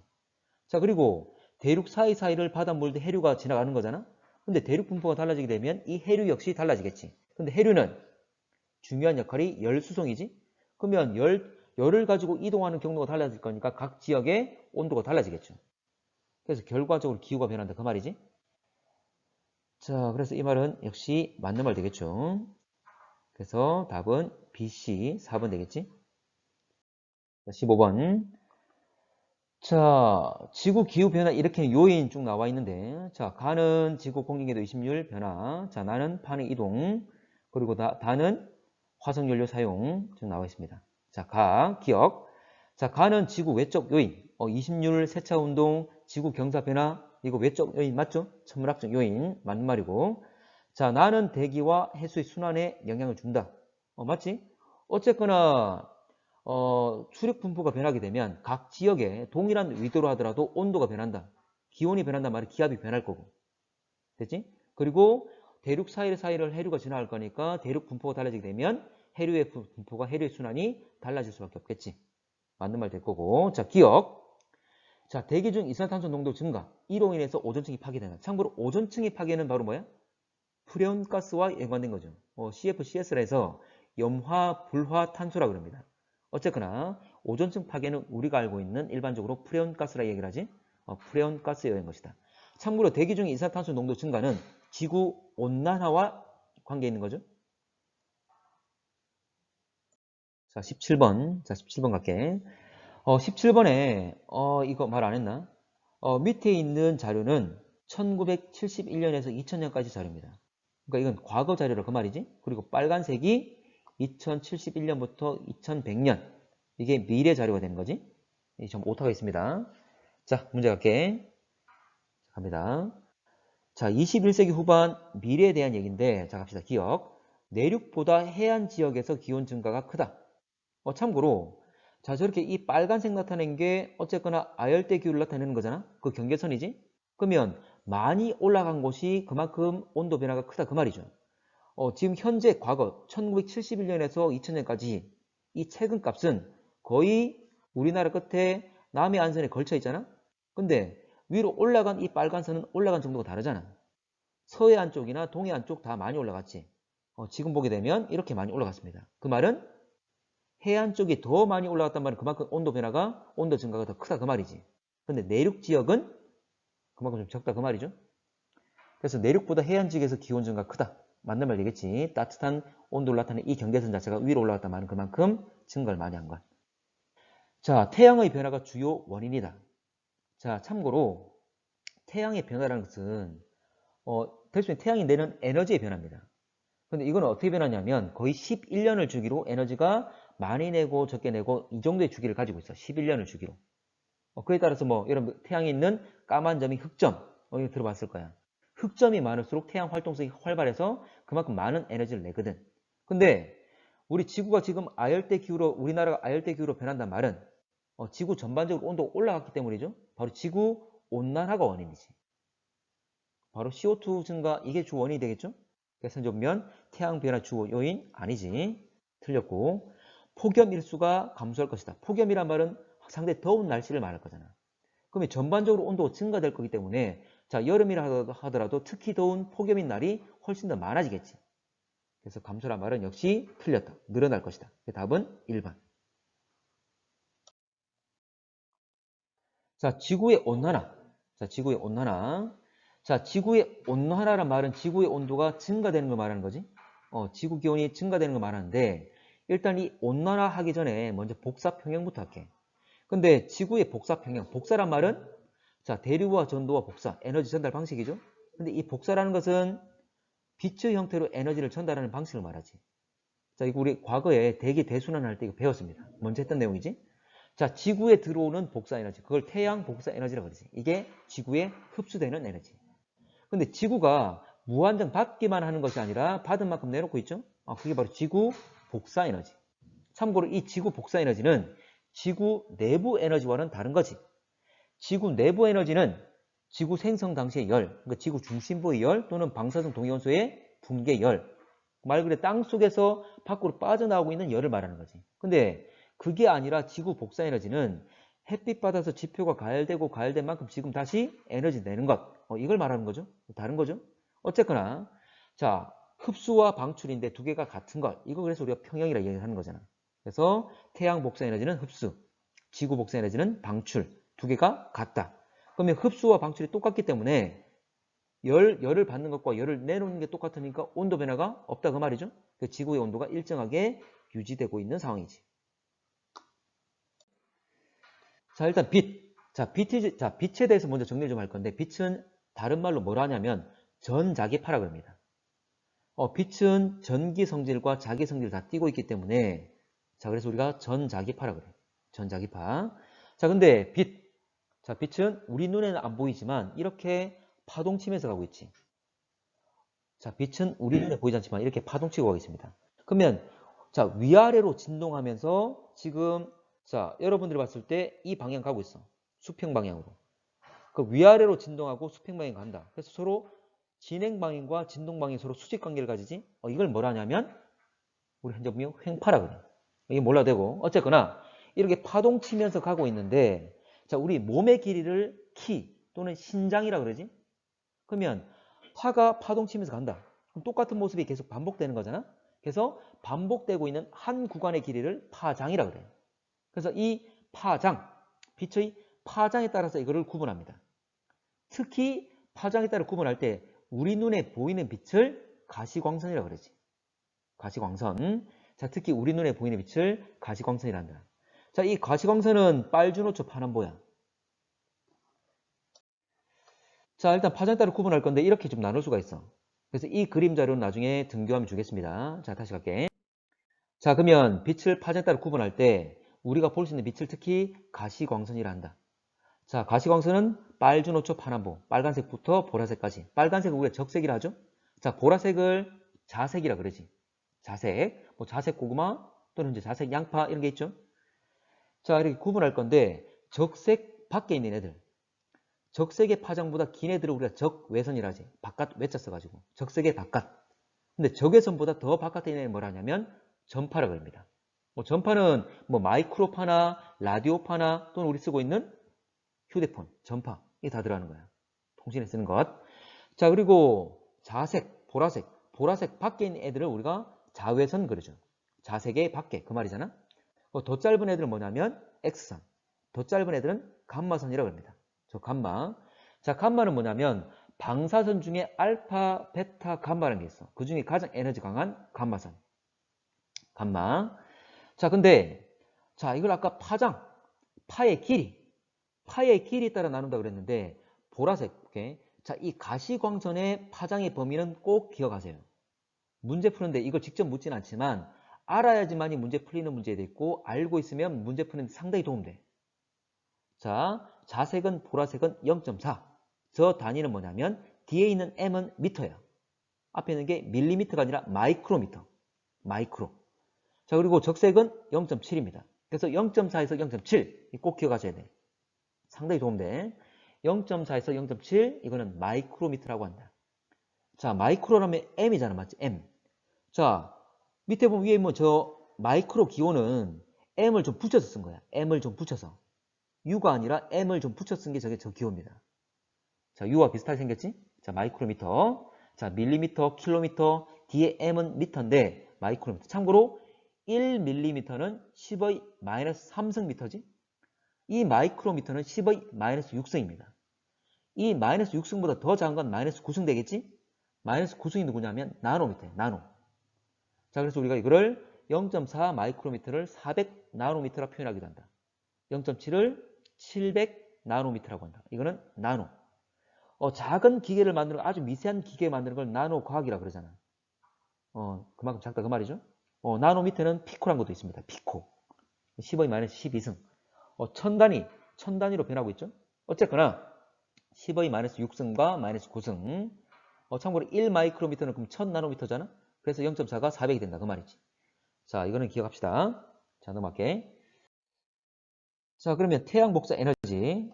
자, 그리고 대륙 사이사이를 바닷물도 해류가 지나가는 거잖아. 근데 대륙 분포가 달라지게 되면 이 해류 역시 달라지겠지. 근데 해류는 중요한 역할이 열 수송이지. 그러면 열을 가지고 이동하는 경로가 달라질 거니까 각 지역의 온도가 달라지겠죠. 그래서 결과적으로 기후가 변한다 그 말이지. 자, 그래서 이 말은 역시 맞는 말 되겠죠. 그래서 답은 BC 4번 되겠지. 자, 15번. 자, 지구 기후 변화 이렇게 요인 쭉 나와 있는데, 자, 가는 지구 공기궤도 이심률 변화, 자, 나는 판의 이동, 그리고 다는 화석 연료 사용 쭉 나와 있습니다. 자, 기억. 자, 가는 지구 외적 요인, 이심률, 세차 운동, 지구 경사 변화, 이거 외적 요인 맞죠? 천문학적 요인 맞는 말이고. 자, 나는 대기와 해수의 순환에 영향을 준다. 맞지? 어쨌거나 수륙 분포가 변하게 되면 각 지역에 동일한 위도로 하더라도 온도가 변한다. 기온이 변한단 말이 기압이 변할 거고. 됐지? 그리고 대륙 사이를 해류가 지나갈 거니까 대륙 분포가 달라지게 되면 해류의 분포가 해류의 순환이 달라질 수밖에 없겠지. 맞는 말 될 거고. 자, 기억. 자, 대기 중 이산화탄소 농도 증가. 이로 인해서 오존층이 파괴된다. 참고로 오존층이 파괴는 바로 뭐야? 프레온가스와 연관된 거죠. CFCS라 해서 염화, 불화, 탄소라 그럽니다. 어쨌거나 오존층 파괴는 우리가 알고 있는 일반적으로 프레온가스라 얘기를 하지. 프레온가스에 의한 것이다. 참고로 대기 중 이산화탄소 농도 증가는 지구 온난화와 관계 있는 거죠. 자, 17번. 자, 17번 갈게. 17번에 이거 말 안 했나? 밑에 있는 자료는 1971년에서 2000년까지 자료입니다. 그러니까 이건 과거 자료라 그 말이지. 그리고 빨간색이 2071년부터 2100년. 이게 미래 자료가 되는 거지. 이 좀 오타가 있습니다. 자, 문제 갈게. 갑니다. 자, 21세기 후반 미래에 대한 얘기인데, 자, 갑시다. 기억. 내륙보다 해안 지역에서 기온 증가가 크다. 참고로, 자, 저렇게 이 빨간색 나타낸 게 어쨌거나 아열대 기후를 나타내는 거잖아. 그 경계선이지. 그러면 많이 올라간 곳이 그만큼 온도 변화가 크다 그 말이죠. 지금 현재 과거 1971년에서 2000년까지 이 최근값은 거의 우리나라 끝에 남해 안선에 걸쳐 있잖아. 근데 위로 올라간 이 빨간 선은 올라간 정도가 다르잖아. 서해안 쪽이나 동해안 쪽 다 많이 올라갔지. 지금 보게 되면 이렇게 많이 올라갔습니다. 그 말은 해안 쪽이 더 많이 올라갔단 말은 그만큼 온도 증가가 더 크다 그 말이지. 근데 내륙 지역은 그만큼 좀 적다 그 말이죠. 그래서 내륙보다 해안 지역에서 기온 증가가 크다. 맞는 말 되겠지. 따뜻한 온도를 나타내는 이 경계선 자체가 위로 올라갔단 말은 그만큼 증가를 많이 한 것. 자, 태양의 변화가 주요 원인이다. 자, 참고로 태양의 변화라는 것은 대충 태양이 내는 에너지의 변화입니다. 근데 이건 어떻게 변하냐면 거의 11년을 주기로 에너지가 많이 내고 적게 내고 이 정도의 주기를 가지고 있어. 11년을 주기로. 그에 따라서 뭐 여러분 태양에 있는 까만 점이 흑점. 이거 들어봤을 거야. 흑점이 많을수록 태양 활동성이 활발해서 그만큼 많은 에너지를 내거든. 근데 우리 지구가 지금 우리나라가 아열대 기후로 변한단 말은 지구 전반적으로 온도가 올라갔기 때문이죠. 바로 지구 온난화가 원인이지. 바로 CO2 증가 이게 주 원인이 되겠죠. 그래서 전면 태양 변화 주 요인 아니지. 틀렸고 폭염 일수가 감소할 것이다. 폭염이란 말은 상당히 더운 날씨를 말할 거잖아. 그러면 전반적으로 온도가 증가될 거기 때문에 자, 여름이라 하더라도 특히 더운 폭염인 날이 훨씬 더 많아지겠지. 그래서 감소란 말은 역시 틀렸다. 늘어날 것이다. 답은 1번. 자, 지구의 온난화. 자, 지구의 온난화. 자, 지구의 온난화란 말은 지구의 온도가 증가되는 걸 말하는 거지. 지구 기온이 증가되는 걸 말하는데 일단 이 온난화 하기 전에 먼저 복사 평형부터 할게. 근데 지구의 복사 평형. 복사란 말은 자, 대류와 전도와 복사, 에너지 전달 방식이죠. 근데 이 복사라는 것은 빛의 형태로 에너지를 전달하는 방식을 말하지. 자, 이거 우리 과거에 대기 대순환 할 때 이거 배웠습니다. 먼저 했던 내용이지. 자, 지구에 들어오는 복사 에너지. 그걸 태양 복사 에너지라고 그러지. 이게 지구에 흡수되는 에너지. 근데 지구가 무한정 받기만 하는 것이 아니라 받은 만큼 내놓고 있죠? 그게 바로 지구 복사 에너지. 참고로 이 지구 복사 에너지는 지구 내부 에너지와는 다른 거지. 지구 내부 에너지는 지구 생성 당시의 열, 그러니까 지구 중심부의 열 또는 방사성 동위원소의 붕괴 열, 말 그대로 땅 속에서 밖으로 빠져나오고 있는 열을 말하는 거지. 근데 그게 아니라 지구 복사 에너지는 햇빛 받아서 지표가 가열되고 가열된 만큼 지금 다시 에너지 내는 것, 이걸 말하는 거죠. 다른 거죠. 어쨌거나 자, 흡수와 방출인데 두 개가 같은 것, 이거 그래서 우리가 평형이라 얘기하는 거잖아. 그래서 태양 복사 에너지는 흡수, 지구 복사 에너지는 방출, 두 개가 같다. 그러면 흡수와 방출이 똑같기 때문에 열을 받는 것과 열을 내놓는 게 똑같으니까 온도 변화가 없다 그 말이죠. 그 지구의 온도가 일정하게 유지되고 있는 상황이지. 자, 일단 빛. 자, 빛에 대해서 먼저 정리 좀 할 건데, 빛은 다른 말로 뭐라 하냐면 전자기파라고 합니다. 빛은 전기 성질과 자기 성질을 다 띠고 있기 때문에, 자, 그래서 우리가 전자기파라고 그래요. 전자기파. 자, 근데 자, 빛은 우리 눈에는 안 보이지만 이렇게 파동치면서 가고 있지. 자, 빛은 우리 눈에 보이지 않지만 이렇게 파동치고 가고 있습니다. 그러면 자, 위아래로 진동하면서 지금 자, 여러분들이 봤을 때 이 방향 가고 있어. 수평 방향으로. 그 위아래로 진동하고 수평 방향 간다. 그래서 서로 진행 방향과 진동 방향이 서로 수직 관계를 가지지. 이걸 뭐라 하냐면 우리 현재 보면 횡파라 그래. 이게 몰라도 되고 어쨌거나 이렇게 파동치면서 가고 있는데 자, 우리 몸의 길이를 키 또는 신장이라 그러지. 그러면 파가 파동치면서 간다. 그럼 똑같은 모습이 계속 반복되는 거잖아. 그래서 반복되고 있는 한 구간의 길이를 파장이라 그래요. 그래서 이 파장, 빛의 파장에 따라서 이거를 구분합니다. 특히 파장에 따라 구분할 때 우리 눈에 보이는 빛을 가시광선이라고 그러지. 가시광선. 자, 특히 우리 눈에 보이는 빛을 가시광선이라 한다. 자, 이 가시광선은 빨주노초 파남보야. 자, 일단 파장에 따라 구분할 건데 이렇게 좀 나눌 수가 있어. 그래서 이 그림 자료는 나중에 등교하면 주겠습니다. 자, 다시 갈게. 자, 그러면 빛을 파장에 따라 구분할 때 우리가 볼 수 있는 빛을 특히 가시광선이라 한다. 자, 가시광선은 빨주노초 파남보, 빨간색부터 보라색까지. 빨간색은 우리가 적색이라 하죠. 자, 보라색을 자색이라 그러지. 자색, 뭐 자색 고구마 또는 이제 자색 양파 이런 게 있죠. 자, 이렇게 구분할 건데 적색 밖에 있는 애들, 적색의 파장보다 긴 애들을 우리가 적외선이라 하지. 바깥 외자 써가지고 적색의 바깥. 근데 적외선보다 더 바깥에 있는 애는 뭐라 하냐면 전파라고 합니다. 뭐 전파는 뭐 마이크로파나 라디오파나 또는 우리 쓰고 있는 휴대폰, 전파 이게 다 들어가는 거야. 통신에 쓰는 것. 자, 그리고 자색, 보라색 밖에 있는 애들을 우리가 자외선 그러죠. 자색의 밖에 그 말이잖아. 더 짧은 애들은 뭐냐면 X선, 더 짧은 애들은 감마선이라고 합니다. 저 감마. 자, 감마는 뭐냐면 방사선 중에 알파, 베타, 감마라는 게 있어. 그 중에 가장 에너지 강한 감마선. 감마. 자, 근데 자, 이걸 아까 파장, 파의 길이에 따라 나눈다고 그랬는데 보라색, 오케이? 자, 이 가시광선의 파장의 범위는 꼭 기억하세요. 문제 푸는데 이걸 직접 묻진 않지만 알아야지만이 문제 풀리는 문제도 있고 알고 있으면 문제 푸는 데 상당히 도움돼. 자, 자색은 보라색은 0.4. 저 단위는 뭐냐면 뒤에 있는 m은 미터야. 앞에 있는 게 밀리미터가 아니라 마이크로미터. 마이크로. 자, 그리고 적색은 0.7입니다. 그래서 0.4에서 0.7 꼭 기억하셔야 돼. 상당히 도움돼. 0.4에서 0.7 이거는 마이크로미터라고 한다. 자, 마이크로라면 m이잖아, 맞지? m. 자, 밑에 보면 위에 뭐 저 마이크로 기호는 m을 좀 붙여서 쓴 거야. m을 좀 붙여서. u가 아니라 m을 좀 붙여 쓴 게 저게 저 기호입니다. 자, u와 비슷하게 생겼지? 자, 마이크로미터. 자, 밀리미터, 킬로미터, 뒤에 m은 미터인데 마이크로미터. 참고로 1밀리미터는 10의 마이너스 3승 미터지? 이 마이크로미터는 10의 마이너스 6승입니다. 이 마이너스 6승보다 더 작은 건 마이너스 9승 되겠지? 마이너스 9승이 누구냐면 나노미터예요. 나노. 자, 그래서 우리가 이거를 0.4 마이크로미터를 400 나노미터라 표현하기도 한다. 0.7을 700 나노미터라고 한다. 이거는 나노. 작은 기계를 만드는 거, 아주 미세한 기계 만드는 걸 나노 과학이라 그러잖아. 그만큼 작다 그 말이죠. 나노 밑에는 피코란 것도 있습니다. 피코. 10의 마이너스 12승. 천 단위로 변하고 있죠. 어쨌거나 10의 마이너스 6승과 마이너스 9승. 참고로 1 마이크로미터는 그럼 1000 나노미터잖아. 그래서 0.4가 400이 된다 그 말이지. 자, 이거는 기억합시다. 자, 넘어갈게. 자, 그러면 태양 복사 에너지.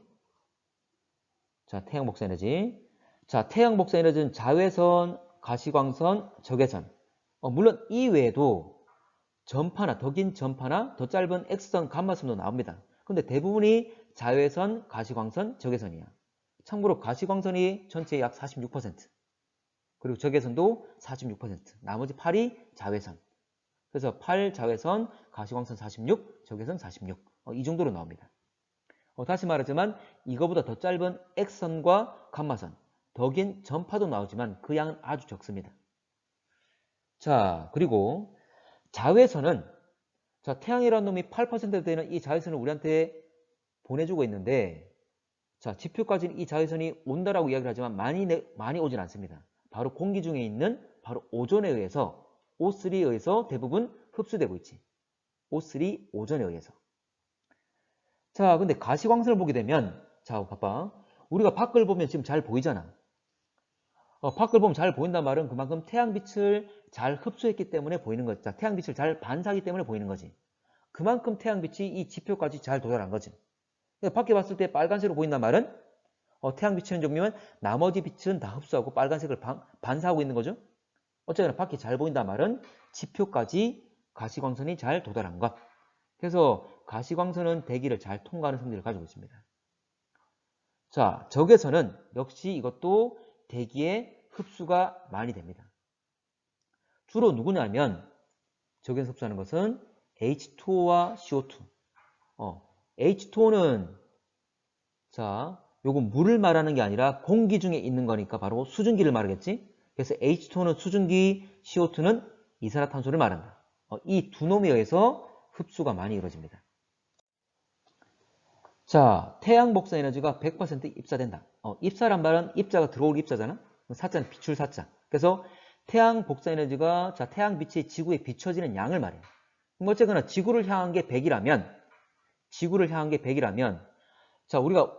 자, 태양 복사 에너지. 자, 태양 복사 에너지는 자외선, 가시광선, 적외선. 물론 이 외에도 전파나 더 긴 전파나 더 짧은 X선, 감마선도 나옵니다. 근데 대부분이 자외선, 가시광선, 적외선이야. 참고로 가시광선이 전체의 약 46%. 그리고 적외선도 46%. 나머지 8이 자외선. 그래서 8 자외선, 가시광선 46, 적외선 46. 이 정도로 나옵니다. 다시 말하지만 이거보다 더 짧은 X선과 감마선, 더 긴 전파도 나오지만 그 양은 아주 적습니다. 자, 그리고 자외선은 자, 태양이라는 놈이 8% 되는 이 자외선을 우리한테 보내주고 있는데 자, 지표까지는 이 자외선이 온다라고 이야기를 하지만 많이 오진 않습니다. 바로 공기 중에 있는 바로 오존에 의해서 O3에 의해서 대부분 흡수되고 있지. O3 오존에 의해서. 자, 근데 가시광선을 보게 되면 자, 봐봐. 우리가 밖을 보면 지금 잘 보이잖아. 밖을 보면 잘 보인단 말은 그만큼 태양빛을 잘 흡수했기 때문에 보이는 거지. 자, 태양빛을 잘 반사하기 때문에 보이는 거지. 그만큼 태양빛이 이 지표까지 잘 도달한 거지. 밖에 봤을 때 빨간색으로 보인단 말은 태양 비치는 종류면 나머지 빛은 다 흡수하고 빨간색을 반사하고 있는 거죠. 어쨌거나 밖에 잘 보인단 말은 지표까지 가시광선이 잘 도달한 것. 그래서 가시광선은 대기를 잘 통과하는 성질을 가지고 있습니다. 자, 적외선은 역시 이것도 대기에 흡수가 많이 됩니다. 주로 누구냐면 적외선 흡수하는 것은 H2O와 CO2. H2O는 자, 요건 물을 말하는 게 아니라 공기 중에 있는 거니까 바로 수증기를 말하겠지? 그래서 H2O는 수증기, CO2는 이산화탄소를 말한다. 이 두 놈에 의해서 흡수가 많이 이루어집니다. 자, 태양 복사 에너지가 100% 입사된다. 입사란 말은 입자가 들어올 입자잖아? 사자는 비출 사자. 그래서 태양 복사 에너지가 자, 태양빛이 지구에 비춰지는 양을 말해. 어쨌거나 지구를 향한 게 100이라면 자, 우리가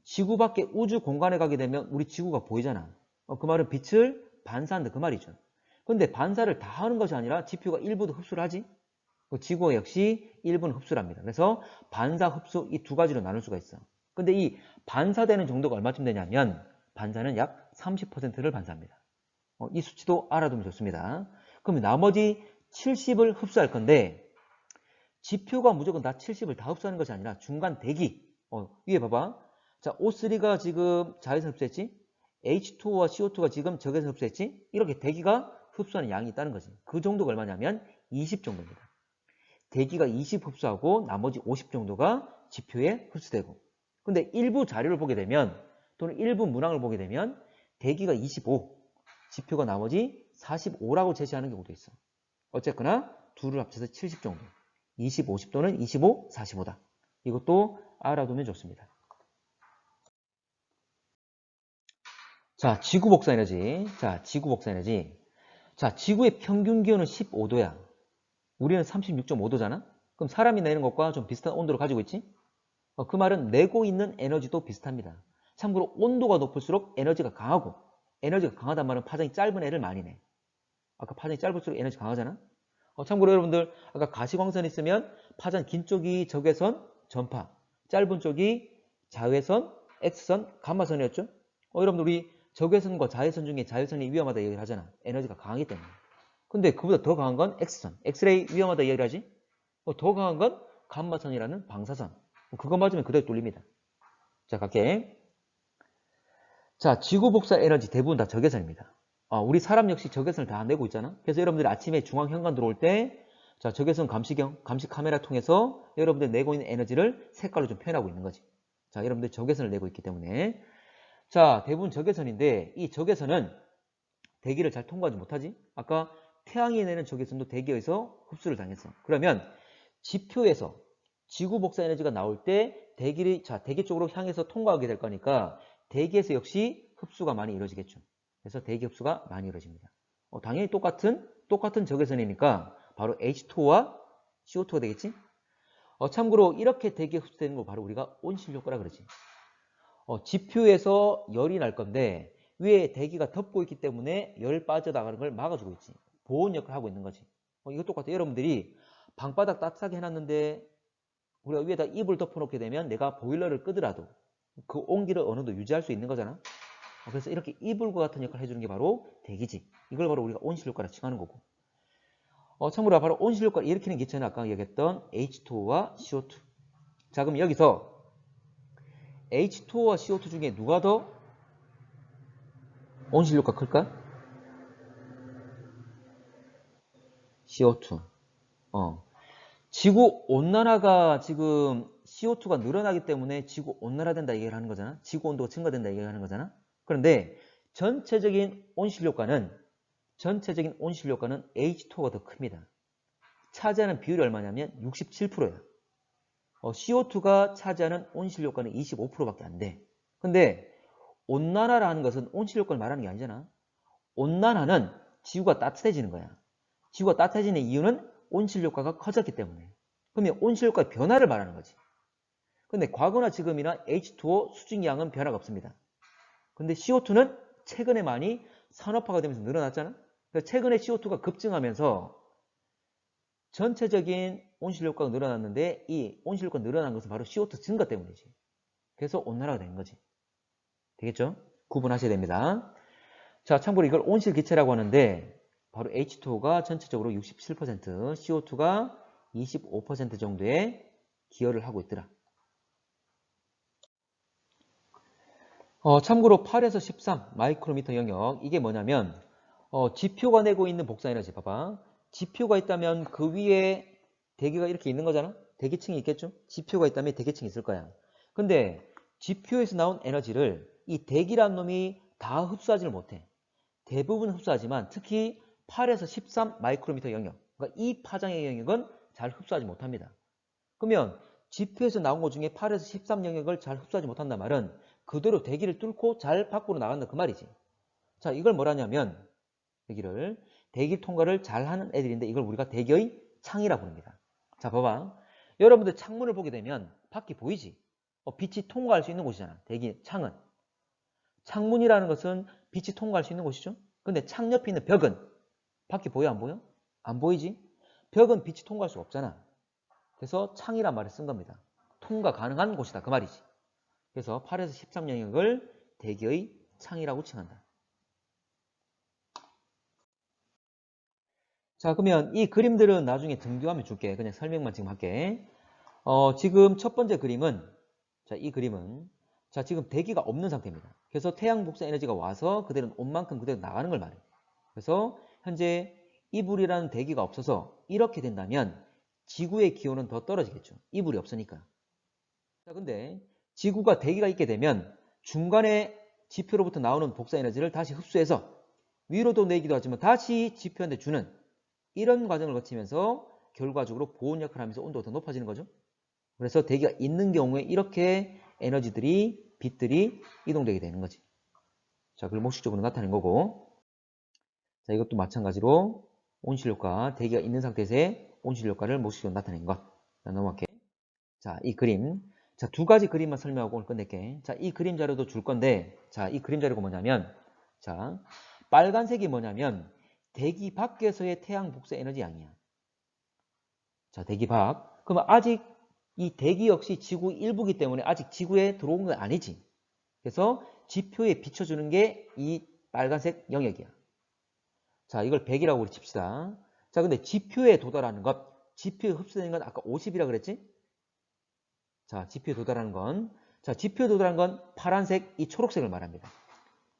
지구 밖에 우주 공간에 가게 되면 우리 지구가 보이잖아. 그 말은 빛을 반사한다 그 말이죠. 근데 반사를 다 하는 것이 아니라 지표가 일부도 흡수를 하지. 지구가 역시 일부는 흡수를 합니다. 그래서 반사, 흡수 이 두 가지로 나눌 수가 있어. 근데 이 반사되는 정도가 얼마쯤 되냐면 반사는 약 30%를 반사합니다. 이 수치도 알아두면 좋습니다. 그럼 나머지 70을 흡수할 건데 지표가 무조건 다 70을 다 흡수하는 것이 아니라 중간 대기 위에 봐봐. 자, O3가 지금 자외선 흡수했지? H2O와 CO2가 지금 적외선 흡수했지? 이렇게 대기가 흡수하는 양이 있다는 거지. 그 정도가 얼마냐면 20 정도입니다. 대기가 20 흡수하고 나머지 50 정도가 지표에 흡수되고. 근데 일부 자료를 보게 되면 또는 일부 문항을 보게 되면 대기가 25, 지표가 나머지 45라고 제시하는 경우도 있어. 어쨌거나 둘을 합쳐서 70 정도. 20, 50 또는 25, 45다. 이것도 알아두면 좋습니다. 자, 지구 복사 에너지. 자, 지구의 평균 기온은 15도야. 우리는 36.5도잖아? 그럼 사람이 내는 것과 좀 비슷한 온도를 가지고 있지? 그 말은 내고 있는 에너지도 비슷합니다. 참고로 온도가 높을수록 에너지가 강하고 에너지가 강하단 말은 파장이 짧은 애를 많이 내. 아까 파장이 짧을수록 에너지 강하잖아? 참고로 여러분들 아까 가시광선 있으면 파장 긴 쪽이 적외선, 전파, 짧은 쪽이 자외선, X선, 감마선이었죠? 여러분들 우리 적외선과 자외선 중에 자외선이 위험하다 얘기를 하잖아. 에너지가 강하기 때문에. 근데 그보다 더 강한 건 X선. 엑스레이 위험하다 얘기를 하지? 더 강한 건 감마선이라는 방사선. 그거 맞으면 그대로 뚫립니다. 자, 갈게. 자, 지구 복사 에너지 대부분 다 적외선입니다. 우리 사람 역시 적외선을 다 내고 있잖아. 그래서 여러분들이 아침에 중앙 현관 들어올 때 자, 적외선 감시경, 감시 카메라 통해서 여러분들 내고 있는 에너지를 색깔로 좀 표현하고 있는 거지. 자, 여러분들 적외선을 내고 있기 때문에 자, 대부분 적외선인데 이 적외선은 대기를 잘 통과하지 못하지. 아까 태양이 내는 적외선도 대기에 의해서 흡수를 당했어. 그러면 지표에서 지구 복사 에너지가 나올 때 대기 쪽으로 향해서 통과하게 될 거니까 대기에서 역시 흡수가 많이 이루어지겠죠. 그래서 대기 흡수가 많이 이루어집니다. 당연히 똑같은 적외선이니까 바로 H2와 CO2가 되겠지? 참고로 이렇게 대기 흡수되는 거 바로 우리가 온실 효과라 그러지. 지표에서 열이 날 건데 위에 대기가 덮고 있기 때문에 열 빠져나가는 걸 막아주고 있지. 보온 역할을 하고 있는 거지. 이거 똑같아. 여러분들이 방바닥 따뜻하게 해놨는데 우리가 위에다 이불 덮어놓게 되면 내가 보일러를 끄더라도 그 온기를 어느 정도 유지할 수 있는 거잖아. 그래서 이렇게 이불과 같은 역할을 해주는 게 바로 대기지. 이걸 바로 우리가 온실 효과라 칭하는 거고. 참고로 바로 온실 효과를 일으키는 기체는 아까 얘기했던 H2O와 CO2. 자, 그럼 여기서 H2O와 CO2 중에 누가 더 온실 효과 클까? CO2. 지구 온난화가 지금 CO2가 늘어나기 때문에 지구 온난화된다 얘기를 하는 거잖아. 지구 온도가 증가된다 얘기를 하는 거잖아. 그런데 전체적인 온실 효과는 H2O가 더 큽니다. 차지하는 비율이 얼마냐면 67%야. CO2가 차지하는 온실 효과는 25%밖에 안 돼. 근데 온난화라는 것은 온실 효과를 말하는 게 아니잖아. 온난화는 지구가 따뜻해지는 거야. 지구가 따뜻해지는 이유는 온실 효과가 커졌기 때문에. 그러면 온실 효과의 변화를 말하는 거지. 근데 과거나 지금이나 H2O 수증기량은 변화가 없습니다. 근데 CO2는 최근에 많이 산업화가 되면서 늘어났잖아. 그래서 최근에 CO2가 급증하면서 전체적인 온실 효과가 늘어났는데 이 온실 효과가 늘어난 것은 바로 CO2 증가 때문이지. 그래서 온난화가 된 거지. 되겠죠? 구분하셔야 됩니다. 자, 참고로 이걸 온실 기체라고 하는데 바로 H2O가 전체적으로 67%, CO2가 25% 정도의 기여를 하고 있더라. 참고로 8에서 13 마이크로미터 영역, 이게 뭐냐면 지표가 내고 있는 복사에너지 봐봐. 지표가 있다면 그 위에 대기가 이렇게 있는 거잖아. 대기층이 있겠죠. 지표가 있다면 대기층이 있을 거야. 근데 지표에서 나온 에너지를 이 대기란 놈이 다 흡수하지를 못해. 대부분 흡수하지만 특히 8에서 13 마이크로미터 영역, 그러니까 이 파장의 영역은 잘 흡수하지 못합니다. 그러면 지표에서 나온 것 중에 8에서 13 영역을 잘 흡수하지 못한단 말은 그대로 대기를 뚫고 잘 밖으로 나간다 그 말이지. 자, 이걸 뭐라냐면 대기 통과를 잘하는 애들인데 이걸 우리가 대기의 창이라고 부릅니다. 자, 봐봐. 여러분들 창문을 보게 되면 밖이 보이지? 빛이 통과할 수 있는 곳이잖아. 대기 창은. 창문이라는 것은 빛이 통과할 수 있는 곳이죠. 근데 창 옆에 있는 벽은 밖이 보여 안 보여? 안 보이지? 벽은 빛이 통과할 수 없잖아. 그래서 창이란 말을 쓴 겁니다. 통과 가능한 곳이다 그 말이지. 그래서 8에서 13 영역을 대기의 창이라고 칭한다. 자, 그러면 이 그림들은 나중에 등교하면 줄게. 그냥 설명만 지금 할게. 지금 첫 번째 그림은, 자, 이 그림은, 자, 지금 대기가 없는 상태입니다. 그래서 태양 복사 에너지가 와서 그대로 온 만큼 그대로 나가는 걸 말해요. 그래서 현재 이불이라는 대기가 없어서 이렇게 된다면 지구의 기온은 더 떨어지겠죠. 이불이 없으니까. 자, 근데 지구가 대기가 있게 되면 중간에 지표로부터 나오는 복사 에너지를 다시 흡수해서 위로도 내기도 하지만 다시 지표한테 주는 이런 과정을 거치면서 결과적으로 보온 역할을 하면서 온도가 더 높아지는 거죠. 그래서 대기가 있는 경우에 이렇게 에너지들이, 빛들이 이동되게 되는 거지. 자, 그걸 목식적으로 나타낸 거고. 자, 이것도 마찬가지로 온실효과, 대기가 있는 상태에서의 온실효과를 목식적으로 나타낸 것. 자, 넘어갈게. 자, 이 그림. 자, 두 가지 그림만 설명하고 오늘 끝낼게. 자, 이 그림 자료도 줄 건데, 자, 이 그림 자료가 뭐냐면, 자, 빨간색이 뭐냐면, 대기 밖에서의 태양 복사 에너지 양이야. 자, 대기 밖. 그러면 아직 이 대기 역시 지구 일부이기 때문에 아직 지구에 들어온 건 아니지. 그래서 지표에 비춰주는 게 이 빨간색 영역이야. 자, 이걸 100이라고 우리 칩시다. 자, 근데 지표에 도달하는 것, 지표에 흡수되는 건 아까 50이라 그랬지? 자, 지표에 도달하는 건, 자, 지표에 도달하는 건 파란색, 이 초록색을 말합니다.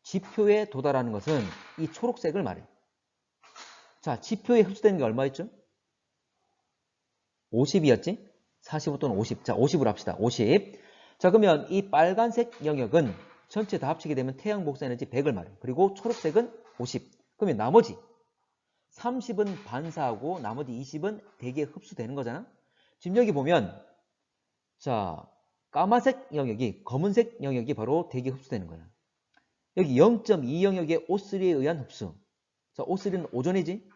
지표에 도달하는 것은 이 초록색을 말해. 자, 지표에 흡수되는 게 얼마였죠? 50이었지? 45 또는 50. 자, 50으로 합시다. 50. 자, 그러면 이 빨간색 영역은 전체 다 합치게 되면 태양 복사 에너지 100을 말해. 그리고 초록색은 50. 그러면 나머지 30은 반사하고 나머지 20은 대기에 흡수되는 거잖아. 지금 여기 보면 자, 까만색 영역이, 검은색 영역이 바로 대기에 흡수되는 거야. 여기 0.2 영역의 O3에 의한 흡수. 자, O3는 오존이지?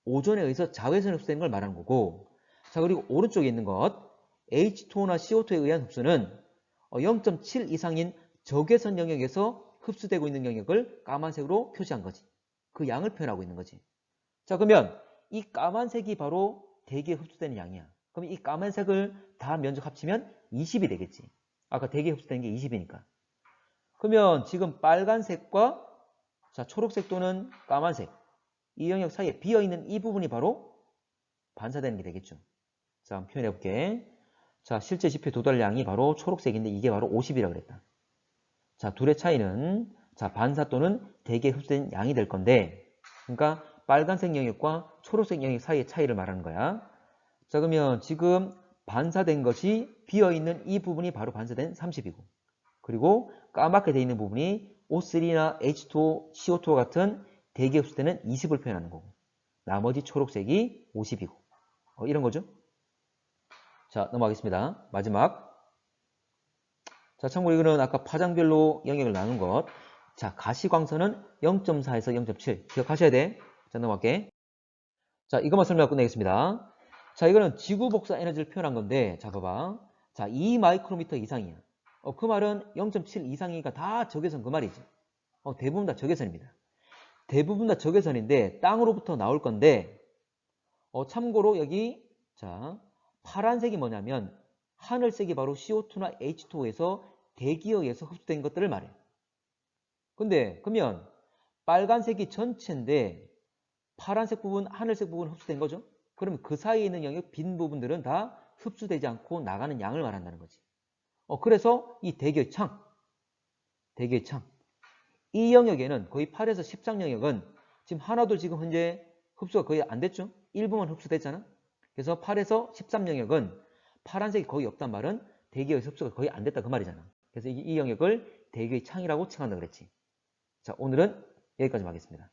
오존에 의해서 자외선 흡수되는 걸 말하는 거고. 자, 그리고 오른쪽에 있는 것 H2O나 CO2에 의한 흡수는 0.7 이상인 적외선 영역에서 흡수되고 있는 영역을 까만색으로 표시한 거지. 그 양을 표현하고 있는 거지. 자, 그러면 이 까만색이 바로 대기에 흡수되는 양이야. 그럼 이 까만색을 다 면적 합치면 20이 되겠지. 아까 대기에 흡수된 게 20이니까. 그러면 지금 빨간색과 자, 초록색 또는 까만색 이 영역 사이에 비어있는 이 부분이 바로 반사되는 게 되겠죠. 자, 한번 표현해 볼게. 자, 실제 지표 도달량이 바로 초록색인데 이게 바로 50이라고 그랬다. 자, 둘의 차이는 자, 반사 또는 대기에 흡수된 양이 될 건데 그러니까 빨간색 영역과 초록색 영역 사이의 차이를 말하는 거야. 자, 그러면 지금 반사된 것이 비어있는 이 부분이 바로 반사된 30이고 그리고 까맣게 되어 있는 부분이 O3나 H2O, CO2 같은 대기에 흡수되는 20을 표현하는 거고 나머지 초록색이 50이고 이런 거죠. 자, 넘어가겠습니다. 마지막. 자, 참고로 이거는 아까 파장별로 영역을 나눈 것. 자, 가시광선은 0.4에서 0.7 기억하셔야 돼. 자, 넘어갈게. 자, 이것만 설명하고 끝내겠습니다. 자, 이거는 지구 복사 에너지를 표현한 건데 자, 봐봐. 자, 2 마이크로미터 이상이야. 그 말은 0.7 이상이니까 다 적외선 그 말이지. 대부분 다 적외선입니다. 대부분 다 적외선인데 땅으로부터 나올 건데 참고로 여기 자, 파란색이 뭐냐면 하늘색이 바로 CO2나 H2O에서 대기에 의해서 흡수된 것들을 말해. 근데 그러면 빨간색이 전체인데 파란색 부분, 하늘색 부분 흡수된 거죠? 그러면 그 사이에 있는 영역 빈 부분들은 다 흡수되지 않고 나가는 양을 말한다는 거지. 그래서 이 대기의 창, 대기의 창. 이 영역에는 거의 8에서 10장 영역은 지금 하나도 지금 현재 흡수가 거의 안 됐죠? 일부만 흡수됐잖아? 그래서 8에서 13 영역은 파란색이 거의 없단 말은 대기의 흡수가 거의 안 됐다 그 말이잖아. 그래서 이 영역을 대기의 창이라고 칭한다 그랬지. 자, 오늘은 여기까지 하겠습니다.